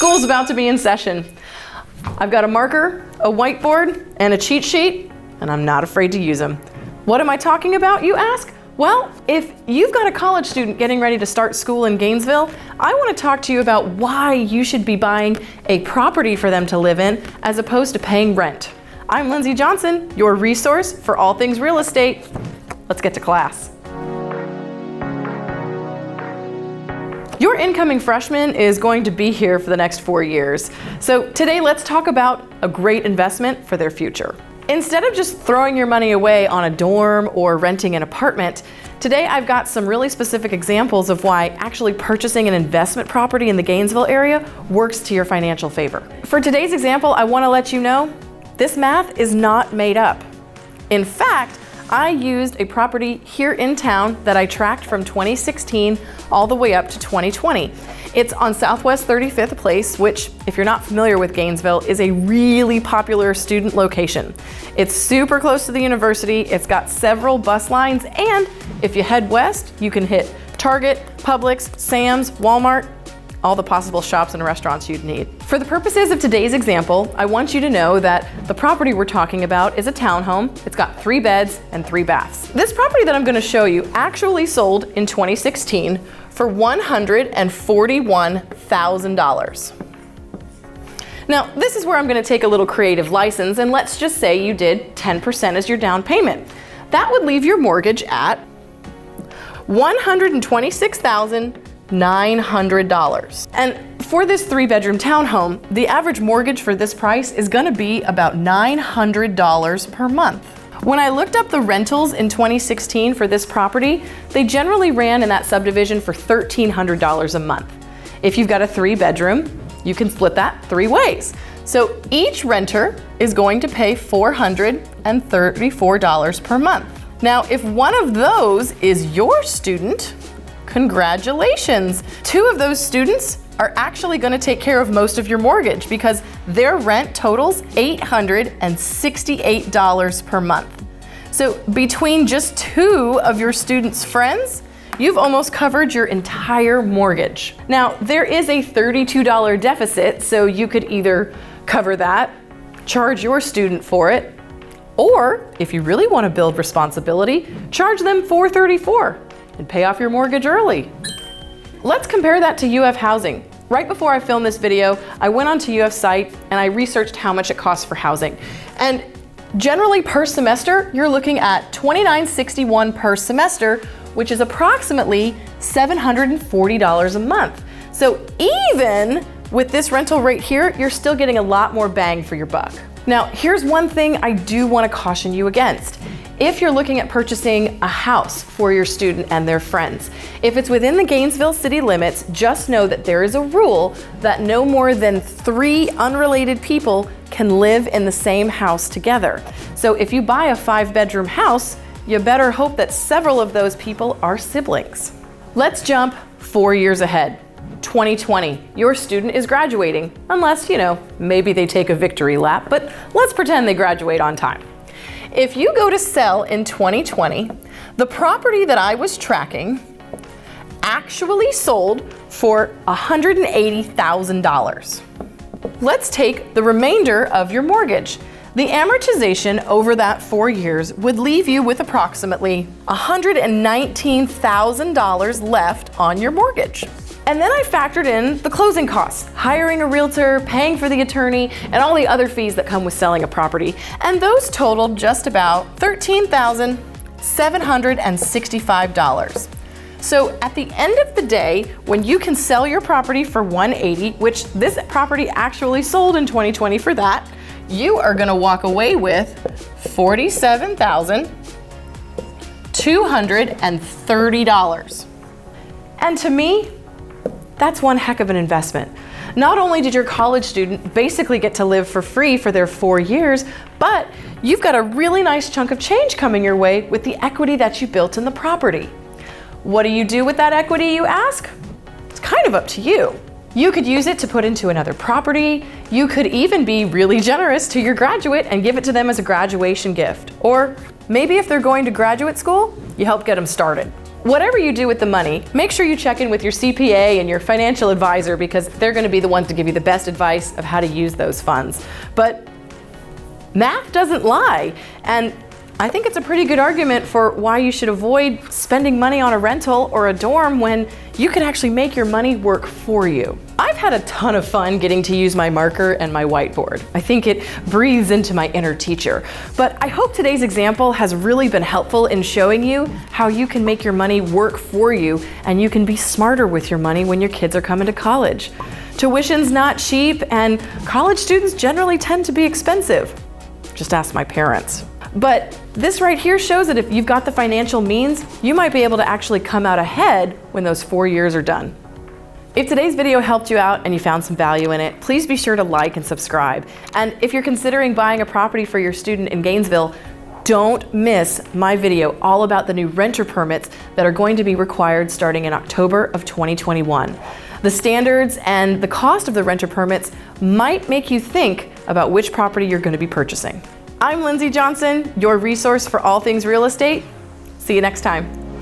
School's about to be in session. I've got a marker, a whiteboard, and a cheat sheet, and I'm not afraid to use them. What am I talking about, you ask? Well, if you've got a college student getting ready to start school in Gainesville, I want to talk to you about why you should be buying a property for them to live in as opposed to paying rent. I'm Lindsey Johnson, your resource for all things real estate. Let's get to class. Your incoming freshman is going to be here for the next 4 years. So today let's talk about a great investment for their future. Instead of just throwing your money away on a dorm or renting an apartment, today I've got some really specific examples of why actually purchasing an investment property in the Gainesville area works to your financial favor. For today's example, I want to let you know this math is not made up. In fact, I used a property here in town that I tracked from 2016 all the way up to 2020. It's on Southwest 35th Place, which, if you're not familiar with Gainesville, is a really popular student location. It's super close to the university, it's got several bus lines, and if you head west, you can hit Target, Publix, Sam's, Walmart, all the possible shops and restaurants you'd need. For the purposes of today's example, I want you to know that the property we're talking about is a townhome. It's got 3 beds and 3 baths. This property that I'm going to show you actually sold in 2016 for $141,000. Now, this is where I'm going to take a little creative license, and let's just say you did 10% as your down payment. That would leave your mortgage at $126,900. And for this 3-bedroom townhome, the average mortgage for this price is going to be about $900 per month. When I looked up the rentals in 2016 for this property, they generally ran in that subdivision for $1,300 a month. If you've got a 3-bedroom, you can split that 3 ways. So each renter is going to pay $434 per month. Now, if one of those is your student, congratulations! 2 of those students are actually going to take care of most of your mortgage because their rent totals $868 per month. So between just 2 of your students' friends, you've almost covered your entire mortgage. Now, there is a $32 deficit, so you could either cover that, charge your student for it, or if you really want to build responsibility, charge them $434 and pay off your mortgage early. Let's compare that to UF housing. Right before I filmed this video, I went onto UF's site and I researched how much it costs for housing. And generally per semester, you're looking at $29.61 per semester, which is approximately $740 a month. So even with this rental rate here, you're still getting a lot more bang for your buck. Now, here's one thing I do want to caution you against. If you're looking at purchasing a house for your student and their friends, if it's within the Gainesville city limits, just know that there is a rule that no more than 3 unrelated people can live in the same house together. So if you buy a 5-bedroom house, you better hope that several of those people are siblings. Let's jump 4 years ahead. 2020, your student is graduating, unless, maybe they take a victory lap, but let's pretend they graduate on time. If you go to sell in 2020, the property that I was tracking actually sold for $180,000. Let's take the remainder of your mortgage. The amortization over that 4 years would leave you with approximately $119,000 left on your mortgage. And then I factored in the closing costs, hiring a realtor, paying for the attorney, and all the other fees that come with selling a property. And those totaled just about $13,765. So at the end of the day, when you can sell your property for $180,000, which this property actually sold in 2020 for that, you are gonna walk away with $47,230. And to me, that's one heck of an investment. Not only did your college student basically get to live for free for their 4 years, but you've got a really nice chunk of change coming your way with the equity that you built in the property. What do you do with that equity, you ask? It's kind of up to you. You could use it to put into another property. You could even be really generous to your graduate and give it to them as a graduation gift. Or maybe if they're going to graduate school, you help get them started. whatever you do with the money, make sure you check in with your CPA and your financial advisor, because they're going to be the ones to give you the best advice of how to use those funds. But math doesn't lie, and I think it's a pretty good argument for why you should avoid spending money on a rental or a dorm when you can actually make your money work for you. I've had a ton of fun getting to use my marker and my whiteboard. I think it breathes into my inner teacher. But I hope today's example has really been helpful in showing you how you can make your money work for you, and you can be smarter with your money when your kids are coming to college. Tuition's not cheap, and college students generally tend to be expensive. Just ask my parents. But this right here shows that if you've got the financial means, you might be able to actually come out ahead when those 4 years are done. If today's video helped you out and you found some value in it, please be sure to like and subscribe. And if you're considering buying a property for your student in Gainesville, don't miss my video all about the new renter permits that are going to be required starting in October of 2021. The standards and the cost of the renter permits might make you think about which property you're going to be purchasing. I'm Lindsey Johnson, your resource for all things real estate. See you next time.